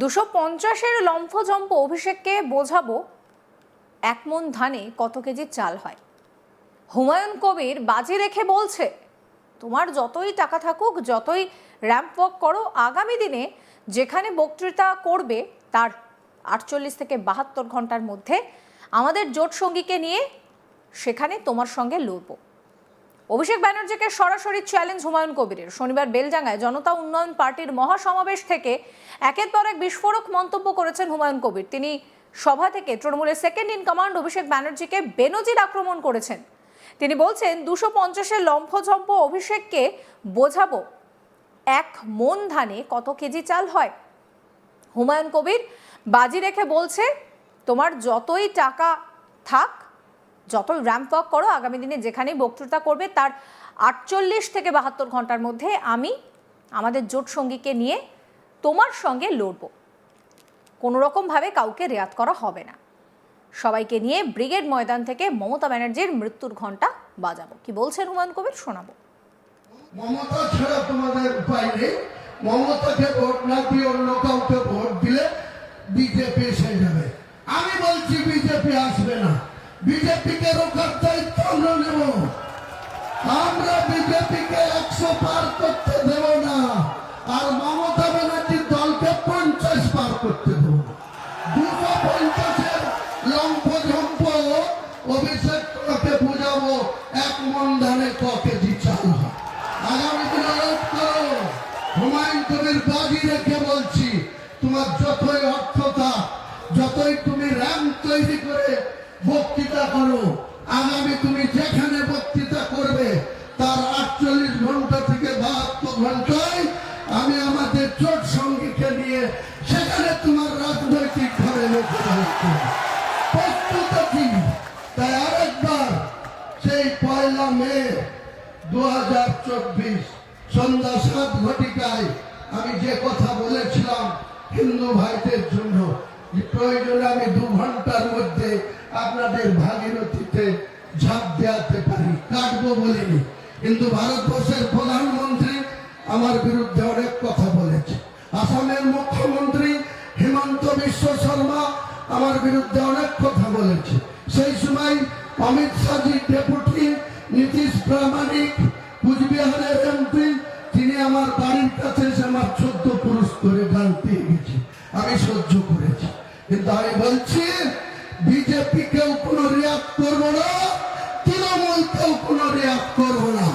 250-এর লম্ফঝম্প অভিষেককে বোঝাবো এক মন ধানে কত কেজি চাল হয়। হুমায়ুন কবির বাজি রেখে বলছে, তোমার যতই টাকা থাকুক, যতই র্যাম্প ওয়াক করো, আগামী দিনে যেখানে বক্তৃতা করবে তার 48 থেকে 72 ঘন্টার মধ্যে আমাদের জোট সঙ্গীকে নিয়ে সেখানে তোমার সঙ্গে লড়ব। অভিষেক ব্যানার্জিকে সরাসরি চ্যালেঞ্জ হুমায়ুন কবিরের। শনিবার বেলডাঙ্গায় জনতা উন্নয়ন পার্টির মহাসমাবেশ থেকে একের পর এক বিস্ফোরক মন্তব্য করেছেন হুমায়ুন কবির। তিনি সভা থেকে তৃণমূলের সেকেন্ড ইন কমান্ড অভিষেক ব্যানার্জিকে বেনজির আক্রমণ করেছেন। তিনি বলছেন, 250-এর লম্ফঝম্প অভিষেককে বোঝাবো এক মন ধানে কত কেজি চাল হয়। হুমায়ুন কবির বাজি রেখে বলছে, তোমার যতই টাকা থাক, যতই র্যাম্প ওয়াক করো, আগামী দিনে যেখানেই বক্তৃতা করবে তার 48 থেকে 72 ঘন্টার মধ্যে আমি আমাদের জোট সঙ্গীকে নিয়ে তোমার সঙ্গে লড়ব। কোনো রকমভাবে কাউকে রেয়াত করা হবে না। সবাইকে নিয়ে ব্রিগেড ময়দান থেকে মমতা ব্যানার্জির মৃত্যুর ঘণ্টা বাজাবো। কি বলছেন হুমায়ুন কবির, শোনাবো। মমতা ছাড়া তোমাদের উপায় নেই। মমতাকে ভোট না দিয়ে অন্য কাউকে ভোট দিলে বিজেপি এসে যাবে। আমি বলছি বিজেপি আসবে না। বিজেপিকে রোখার দায়িত্ব আমরা নেব। আমরা বিজেপিকে 100 পার করতে দেব না, আর মমতা ব্যানার্জির দলকে 50 পার করতে দেব না। 250-এর লম্ফঝম্প অভিষেককে বুঝাবো এক মন ধানে ক কেজি চাল হয়। আগামী দিনে লড় করো। হুমায়ুন কবির বাজি রেখে বলছি, তোমার যতই অর্থ থাক, যতই তুমি র্যাম্প তৈরি করে বক্তৃতা করো, আগামী তুমি যেখানে বক্তৃতা করবে তার 48 ঘন্টা থেকে 72 ঘন্টায় আমি আমাদের জোট সঙ্গীকে নিয়ে সেখানে তোমার রাজনৈতিক ভাবে প্রস্তুত আছি। তাই আরেকবার সেই 1 মে 2024 সন্ধ্যা 7 ঘটিকায় আমি যে কথা বলেছিলাম হিন্দু ভাইদের জন্য, প্রয়োজনে আমি 2 ঘন্টার মধ্যে আপনাদের ভাগীরথীতে ঝাঁপ দেওয়াতে পারি, কাটবো বলিনি। কিন্তু ভারতবর্ষের প্রধানমন্ত্রী আমার বিরুদ্ধে অনেক কথা বলেছে। আসামের মুখ্যমন্ত্রী হিমন্ত বিশ্ব শর্মা আমার বিরুদ্ধে অনেক কথা বলেছে। সেই সময় অমিত শাহজি ডেপুটি, নীতিশ প্রামাণিক কুচবিহারের এমপি, তিনি আমার বাড়ির কাছে এসে আমার 14 পুরুষ করে গান পেয়ে গেছে। আমি সহ্য করেছি। কিন্তু আমি বলছি বিজেপি কেউ কোনো রিয়াক্ট করবো না, তৃণমূলকেও কোনো রিয়াক্ট করবো না।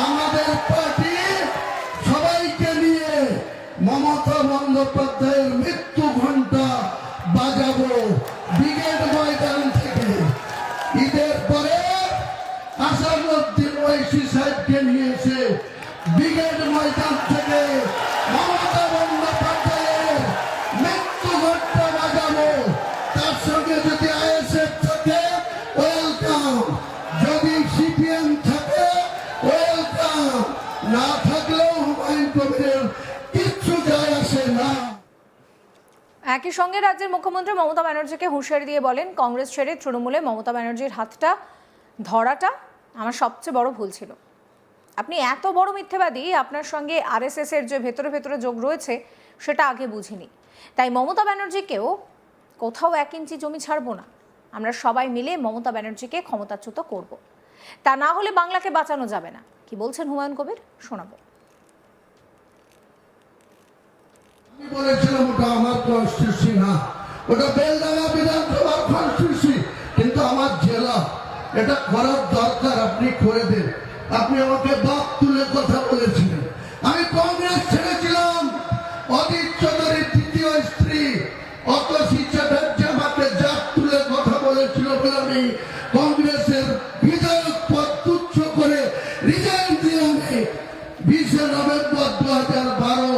আমাদের পার্টি সবাইকে নিয়ে মমতা বন্দ্যোপাধ্যায়ের মৃত্যু ঘন্টা বাজাবো ব্রিগেড ময়দান থেকে। ঈদের পরে আসাদুদ্দিন ওয়াইসি সাহেবকে নিয়ে এসে ব্রিগেড ময়দান থেকে মমতা বন্দ্যোপাধ্যায়ের মৃত্যু ঘন্টা বাজাবো। তার সঙ্গে যদি আইএসএফ থাকে ওয়েলকাম, যদি সিপিএম থাকে ওয়েলকাম, না থাকলেও হুমায়ুন কবিরের কিচ্ছু যায় আসে না। একই সঙ্গে রাজ্যের মুখ্যমন্ত্রী মমতা ব্যানার্জিকে হুঁশিয়ারি দিয়ে বলেন, কংগ্রেস ছেড়ে তৃণমূলে মমতা ব্যানার্জির হাতটা ধরাটা আমার সবচেয়ে বড় ভুল ছিল। আপনি এত বড় মিথ্যেবাদী, আপনার সঙ্গে আরএসএস এর যে ভেতরে ভেতরে যোগ রয়েছে সেটা আগে বুঝিনি। তাই মমতা ব্যানার্জিকেও কোথাও 1 ইঞ্চি জমি ছাড়বো না। আমরা সবাই মিলে মমতা ব্যানার্জিকে ক্ষমতাচ্যুত করব। তা না হলে বাংলাকে বাঁচানো যাবে না। কি বলছেন হুমায়ুন কবির, শোনাবো। আমি বলেছিলাম ওটা আমার কনস্টিটিউশন না, ওটা বেলডাঙ্গা বিধানসভার কনস্টিটিউশন, কিন্তু আমার জেলা, এটা করার দরকার, আপনি করে দেন। আপনি আমাকে বাপ তুলে কথা বলেছিলেন। আমি কংগ্রেস ছেড়েছিলাম। অজিত চৌধুরীর 2য় স্ত্রী অতসী চ্যাটার্জি আমাকে জাত তুলে কথা বলেছিল বলে আমি কংগ্রেসের বিধায়ক পদ তুচ্ছ করে রিজাইন দিয়ে আমি 20 নভেম্বর 2012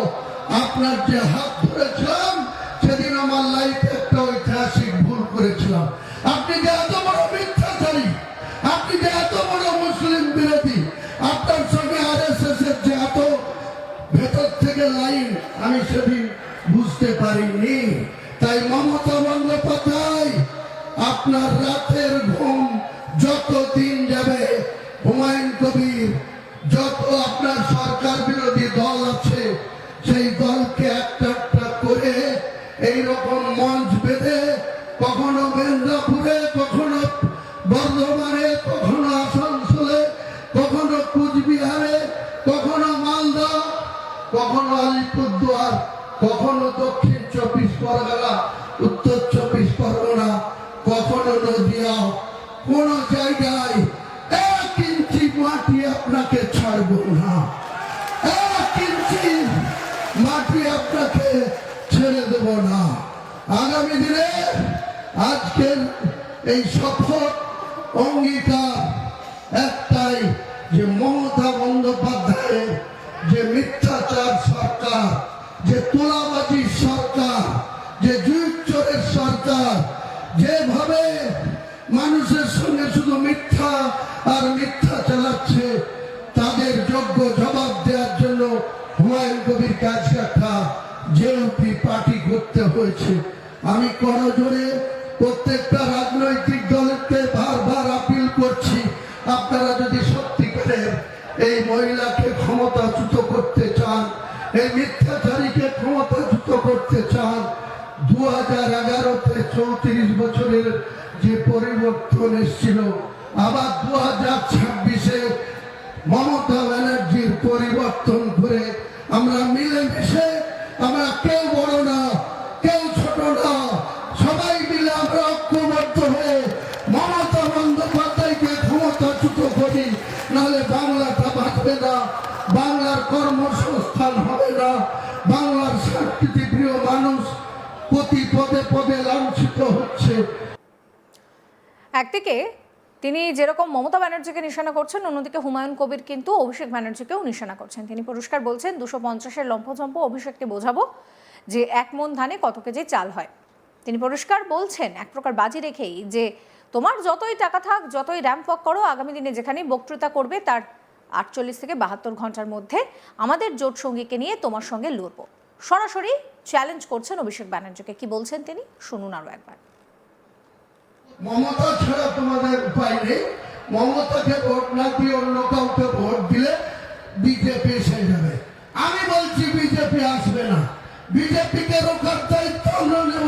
আপনার যে হাত ধরেছিলাম, সেদিন আমার লাইফে একটা ঐতিহাসিক ভুল করেছিলাম। আপনি যে এত বড় মিথ্যাচারী, আপনি যে এত বড় মুসলিম বিরোধী, আপনার সঙ্গে আরএসএস এর যে এত ভেতর থেকে লাইন, আমি সেদিন বুঝতে পারিনি। তাই মমতা বন্দ্যোপাধ্যায়, আপনার রাতের ঘুম যত দিন যাবে, হুমায়ুন কবির, যত আপনার সরকার বিরোধী দল আছে সেই দলকে একটা একটা করে কখনো মেদিনীপুরে, কখনো বর্ধমানে, কখনো আসানসোলে, কখনো কুচবিহারে, কখনো মালদা, কখনো আলিপুরদুয়ার, কখনো দক্ষিণ 24 পরগনা, উত্তর 24 পরগনা, কখনো নদিয়া। কোন জায়গায় 1 ইঞ্চি মাটি আপনাকে ছাড়বো না, 1 ইঞ্চি মাটি আপনাকে ছেড়ে দেব না। আগামী দিনে আজকের এই শপথ অঙ্গীকার একটাই, যে মমতা বন্দ্যোপাধ্যায়ের যে মিথ্যাচার সরকার, যে তোলাবাজির সরকার, যে জুট চোরের সরকার, যেভাবে মানুষের সঙ্গে শুধু মিথ্যা আর মিথ্যা চালাচ্ছে, তাদের যোগ্য জবাব দেওয়ার জন্য হুমায়ুন কবির কাজ একটা জেএমপি পার্টি করতে হয়েছে। আমি করজোরে প্রত্যেকটা রাজনৈতিক দলকে বারবার আপিল করছি, আপনারা যদি সত্যিকারের এই মহিলাকে ক্ষমতাচ্যুত করতে চান, এই মিথ্যাচারীকে ক্ষমতাচ্যুত করতে চান, 2011-তে 34 বছরের যে পরিবর্তন এসেছিল, আবার 2026-এ মমতা ব্যানার্জির পরিবর্তন করে আমরা মিলেমিশে, আমরা কেউ বড় না, কেউ ছোট না, সবাই মিলে আমরা ঐক্যবদ্ধ হয়ে মমতা বন্দ্যোপাধ্যায়কে ক্ষমতাচ্যুত করি। নাহলে বাংলাটা বাঁচবে না, বাংলার কর্মসংস্থান হবে না, বাংলার শান্তিপ্রিয় মানুষ প্রতি পদে পদে লাঞ্ছিত হচ্ছে। একদিকে তিনি যেরকম মমতা ব্যানার্জিকে নিশানা করছেন, অন্যদিকে হুমায়ুন কবির কিন্তু অভিষেক ব্যানার্জিকেও নিশানা করছেন। তিনি পরিষ্কার বলছেন 250-এর লম্ফঝম্প অভিষেককে বোঝাবো যে 1 মণ ধানে কত কেজি চাল হয়। তিনি পরিষ্কার বলছেন এক প্রকার বাজি রেখেই যে তোমার যতই টাকা থাক, যতই র্যাম্প ওয়াক করো, আগামী দিনে যেখানেই বক্তৃতা করবে তার 48 থেকে 72 ঘন্টার মধ্যে আমাদের জোট সঙ্গীকে নিয়ে তোমার সঙ্গে লড়বো। সরাসরি চ্যালেঞ্জ করছেন অভিষেক ব্যানার্জিকে। কি বলছেন তিনি, শুনুন আরো একবার। মমতা ছাড়া তোমাদের উপায় নেই, মমতাকে ভোট না দিয়ে অন্য কাউকে ভোট দিলে বিজেপি এসে যাবে। আমি বলছি বিজেপি আসবে না, বিজেপিকে রোখার দায়িত্ব আমরা নেব।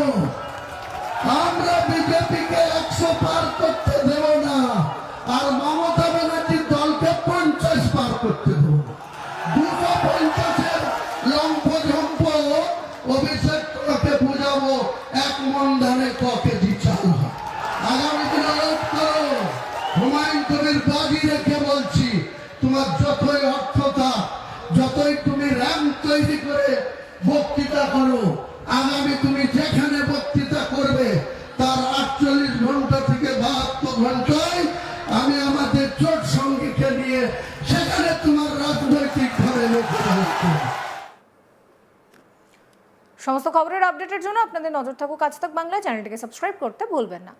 আমরা বিজেপিকে 100 পার করতে দেব না, আর মমতা ব্যানার্জির দলকে 50 পার করতে দেব। 250-এর লম্ফঝম্প অভিষেককে বোঝাবো 1 মণ ধানে ক কেজি চাল হয়। আগামী দিনে লক্ষ্য করো, হুমায়ুন কবির বাজি রেখে বলছি, তোমার যতই অর্থতা, যতই তুমি র্যাম্প তৈরি করে বক্তৃতা করো, আগামী তুমি যেখানে বক্তৃতা করবে তার 48 ঘন্টা থেকে 72 ঘন্টায় আমি আমাদের জোট সঙ্গীকে নিয়ে সেখানে তোমার রাজনৈতিক ভাবে লক্ষ্য হচ্ছে। সমস্ত খবরের আপডেটের জন্য আপনাদের নজর থাকুক আজ তাক বাংলা। চ্যানেলটিকে সাবস্ক্রাইব করতে ভুলবেন না।